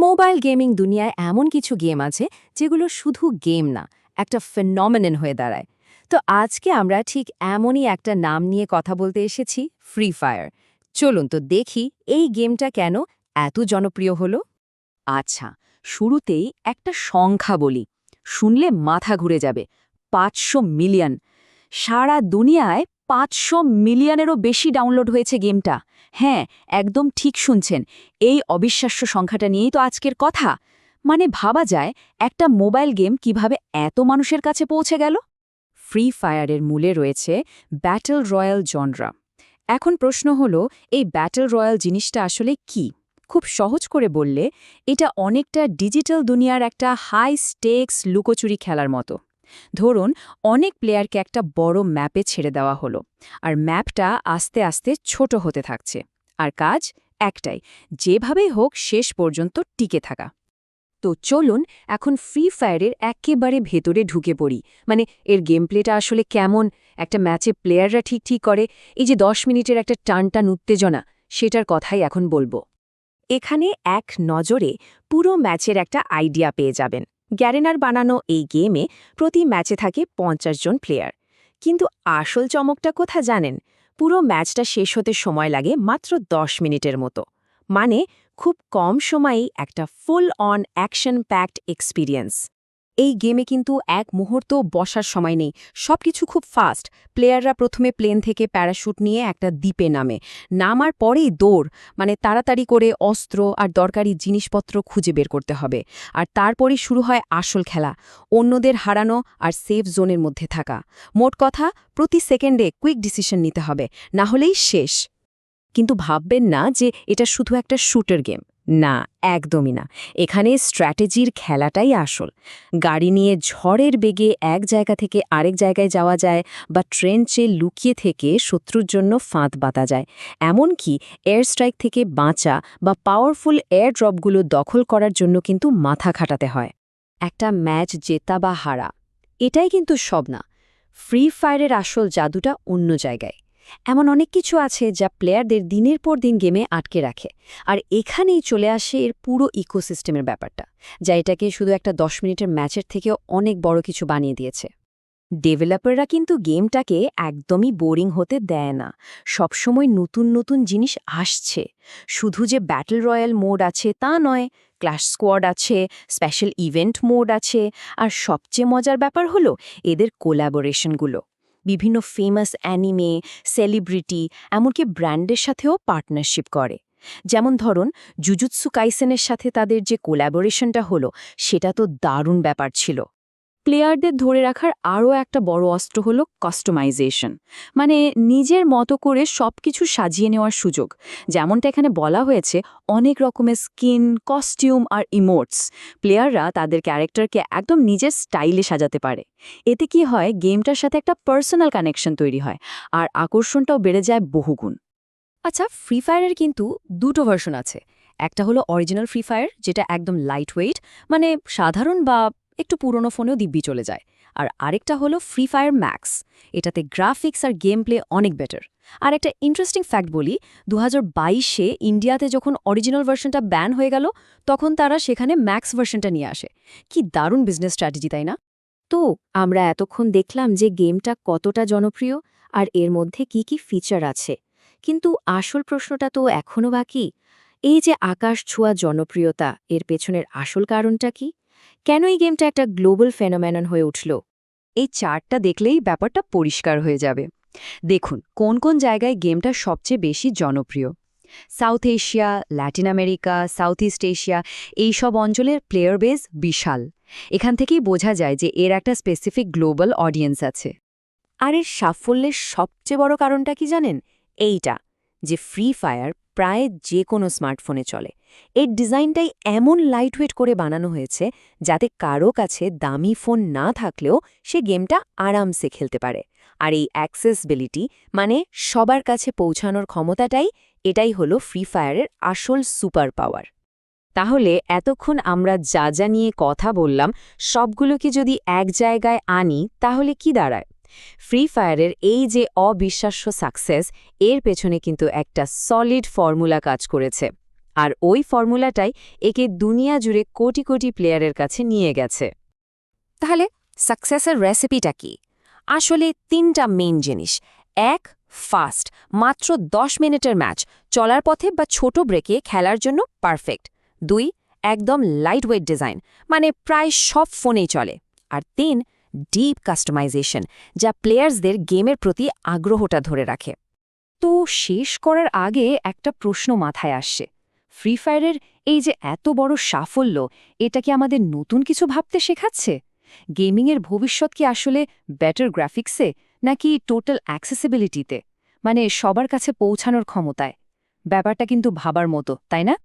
Mobile gaming দুনিয়ায় এমন কিছু গেম আছে যেগুলো শুধু গেম না, একটা ফেনোমেনন হয়ে দাঁড়ায়। তো আজকে আমরা ঠিক এমনই একটা নাম নিয়ে কথা বলতে এসেছি, ফ্রি ফায়ার। চলুন তো দেখি এই গেমটা কেন এত জনপ্রিয় হলো। আচ্ছা, শুরুতেই একটা সংখ্যা বলি, শুনলে মাথা ঘুরে যাবে। ৫০০ মিলিয়ন। সারা দুনিয়ায় ৫০০ মিলিয়নেরও বেশি ডাউনলোড হয়েছে গেমটা। হ্যাঁ, একদম ঠিক শুনছেন। এই অবিশ্বাস্য সংখ্যাটা নিয়েই তো আজকের কথা। মানে ভাবা যায়, একটা মোবাইল গেম কিভাবে এত মানুষের কাছে পৌঁছে গেল। ফ্রি ফায়ারের মূলে রয়েছে ব্যাটল রয়্যাল জনরা। এখন প্রশ্ন হলো, এই ব্যাটল রয়্যাল জিনিসটা আসলে কি? খুব সহজ করে বললে, এটা অনেকটা ডিজিটাল দুনিয়ার একটা হাই স্টেকস লুকোচুরি খেলার মতো। ধরুন, অনেক প্লেয়ারকে একটা বড় ম্যাপে ছেড়ে দেওয়া হলো, আর ম্যাপটা আস্তে আস্তে ছোট হতে থাকছে। আর কাজ একটাই, যেভাবেই হোক শেষ পর্যন্ত টিকে থাকা। তো চলুন এখন ফ্রি ফায়ারের একেবারে ভেতরে ঢুকে পড়ি। মানে এর গেম প্লেটা আসলে কেমন, একটা ম্যাচে প্লেয়াররা ঠিক করে, এই যে 10 মিনিটের একটা টান উত্তেজনা, সেটার কথাই এখন বলবো। এখানে এক নজরে পুরো ম্যাচের একটা আইডিয়া পেয়ে যাবেন। গ্যারেনার বানানো এই গেমে প্রতি ম্যাচে থাকে 50 জন প্লেয়ার। কিন্তু আসল চমকটা কোথা জানেন? পুরো ম্যাচটা শেষ হতে সময় লাগে মাত্র 10 মিনিটের মতো। মানে খুব কম সময়েই একটা full on action packed experience. এই গেমে কিন্তু এক মুহূর্ত বসার সময় নেই, সবকিছু খুব ফাস্ট। প্লেয়াররা প্রথমে প্লেন থেকে প্যারাশুট নিয়ে একটা দ্বীপে নামার পরেই দৌড়, মানে তাড়াতাড়ি করে অস্ত্র আর দরকারি জিনিসপত্র খুঁজে বের করতে হবে। আর তারপরই শুরু হয় আসল খেলা, অন্যদের হারানো আর সেফ জোনের মধ্যে থাকা। মোট কথা, প্রতি সেকেন্ডে কুইক ডিসিশন নিতে হবে, না হলেই শেষ। কিন্তু ভাববেন না যে এটা শুধু একটা শুটার গেম। না, একদমই না। এখানে স্ট্র্যাটেজির খেলাটাই আসল। গাড়ি নিয়ে ঝড়ের বেগে এক জায়গা থেকে আরেক জায়গায় যাওয়া যায়, বা ট্রেঞ্চে লুকিয়ে থেকে শত্রুর জন্য ফাঁদ বাঁধা যায়। এমনকি এয়ার স্ট্রাইক থেকে বাঁচা বা পাওয়ারফুল এয়ার ড্রপগুলো দখল করার জন্য কিন্তু মাথা খাটাতে হয়। একটা ম্যাচ জেতা বা হারা, এটাই কিন্তু সব না। ফ্রি ফায়ারের আসল জাদুটা অন্য জায়গায়। এমন অনেক কিছু আছে যা প্লেয়ারদের দিনের পর দিন গেমে আটকে রাখে। আর এখানেই চলে আসে এর পুরো ইকোসিস্টেমের ব্যাপারটা, যা এটাকে শুধু একটা 10 মিনিটের ম্যাচের থেকেও অনেক বড় কিছু বানিয়ে দিয়েছে। ডেভেলপাররা কিন্তু গেমটাকে একদমই বোরিং হতে দেয় না। সবসময় নতুন নতুন জিনিস আসছে। শুধু যে ব্যাটল রয়্যাল মোড আছে তা নয়, ক্ল্যাশ স্কোয়াড আছে, স্পেশাল ইভেন্ট মোড আছে, আর সবচেয়ে মজার ব্যাপার হলো এদের কোলাবোরেশনগুলো। বিভিন্ন ফেমাস অ্যানিমে, সেলিব্রিটি, এমনকি ব্র্যান্ডের সাথেও পার্টনারশিপ করে। যেমন ধরুন, জুজুৎসু কাইসেনের সাথে তাদের যে কোলাবোরেশনটা হলো, সেটা তো দারুণ ব্যাপার ছিল। প্লেয়ারদের ধরে রাখার আরও একটা বড় অস্ত্র হল কাস্টমাইজেশন, মানে নিজের মতো করে সবকিছু সাজিয়ে নেওয়ার সুযোগ। যেমনটা এখানে বলা হয়েছে, অনেক রকমের স্কিন, কস্টিউম আর ইমোটস। প্লেয়াররা তাদের ক্যারেক্টারকে একদম নিজের স্টাইলে সাজাতে পারে। এতে কি হয়, গেমটার সাথে একটা পার্সোনাল কানেকশন তৈরি হয়, আর আকর্ষণটাও বেড়ে যায় বহুগুণ। আচ্ছা, ফ্রি ফায়ারের কিন্তু দুটো ভার্সন আছে। একটা হলো অরিজিনাল ফ্রি ফায়ার, যেটা একদম লাইট ওয়েট, মানে সাধারণ বা একটু পুরনো ফোনেও দিব্যি চলে যায়। আর আরেকটা হলো ফ্রি ফায়ার ম্যাক্স। এটাতে গ্রাফিক্স আর গেম প্লে অনেক বেটার। আর একটা ইন্টারেস্টিং ফ্যাক্ট বলি, 2022-এ ইন্ডিয়াতে যখন অরিজিনাল ভার্সনটা ব্যান হয়ে গেল, তখন তারা সেখানে ম্যাক্স ভার্সনটা নিয়ে আসে। কি দারুণ বিজনেস স্ট্র্যাটেজি, তাই না? তো আমরা এতক্ষণ দেখলাম যে গেমটা কতটা জনপ্রিয় আর এর মধ্যে কি কি ফিচার আছে। কিন্তু আসল প্রশ্নটা তো এখনও বাকি। এই যে আকাশ ছোঁয়া জনপ্রিয়তা, এর পেছনের আসল কারণটা কি? কেন এই গেমটা একটা গ্লোবাল ফেনোমেনন হয়ে উঠল? এই চার্টটা দেখলেই ব্যাপারটা পরিষ্কার হয়ে যাবে। দেখুন কোন কোন জায়গায় গেমটা সবচেয়ে বেশি জনপ্রিয়। South Asia, Latin America, south east Asia, এই সব অঞ্চলের প্লেয়ার বেস বিশাল। এখান থেকেই বোঝা যায় যে এর একটা স্পেসিফিক গ্লোবাল অডিয়েন্স আছে। আর এর সাফল্যের সবচেয়ে বড় কারণটা কি জানেন? এইটা, যে ফ্রি ফায়ার প্রায় যে কোনো স্মার্টফোনে চলে। এর ডিজাইনটাই এমন লাইটওয়েট করে বানানো হয়েছে যাতে কারো কাছে দামি ফোন না থাকলেও সে গেমটা আরামসে খেলতে পারে। আর এই অ্যাক্সেসিবিলিটি, মানে সবার কাছে পৌঁছানোর ক্ষমতাটাই, এটাই হলো ফ্রি ফায়ারের আসল সুপার পাওয়ার। তাহলে এতক্ষণ আমরা যা যা নিয়ে কথা বললাম, সবগুলোকে যদি এক জায়গায় আনি তাহলে কি দাঁড়ায়? ফ্রি ফায়ারের এই যে অবিশ্বাস্য সাকসেস, এর পেছনে কিন্তু একটা সলিড ফর্মুলা কাজ করেছে। আর ওই ফর্মুলাটাই একে দুনিয়া জুড়ে কোটি কোটি প্লেয়ারের কাছে নিয়ে গেছে। তাহলে সাকসেসের রেসিপিটা কি? আসলে 3টা মেইন জিনিস। 1. ফাস্ট, মাত্র 10 মিনিটের ম্যাচ, চলার পথে বা ছোট ব্রেকে খেলার জন্য পারফেক্ট। 2. একদম লাইটওয়েট ডিজাইন, মানে প্রায় সব ফোনেই চলে। আর 3. ডিপ কাস্টমাইজেশন, যা প্লেয়ার্সদের গেমের প্রতি আগ্রহটা ধরে রাখে। তো শেষ করার আগে একটা প্রশ্ন মাথায় আসছে, ফ্রি ফায়ারের এই যে এত বড় সাফল্য, এটা কি আমাদের নতুন কিছু ভাবতে শেখাচ্ছে? গেমিংয়ের ভবিষ্যৎ কি আসলে বেটার গ্রাফিক্সে, নাকি টোটাল অ্যাক্সেসিবিলিটিতে, মানে সবার কাছে পৌঁছানোর ক্ষমতায়? ব্যাপারটা কিন্তু ভাবার মতো, তাই না?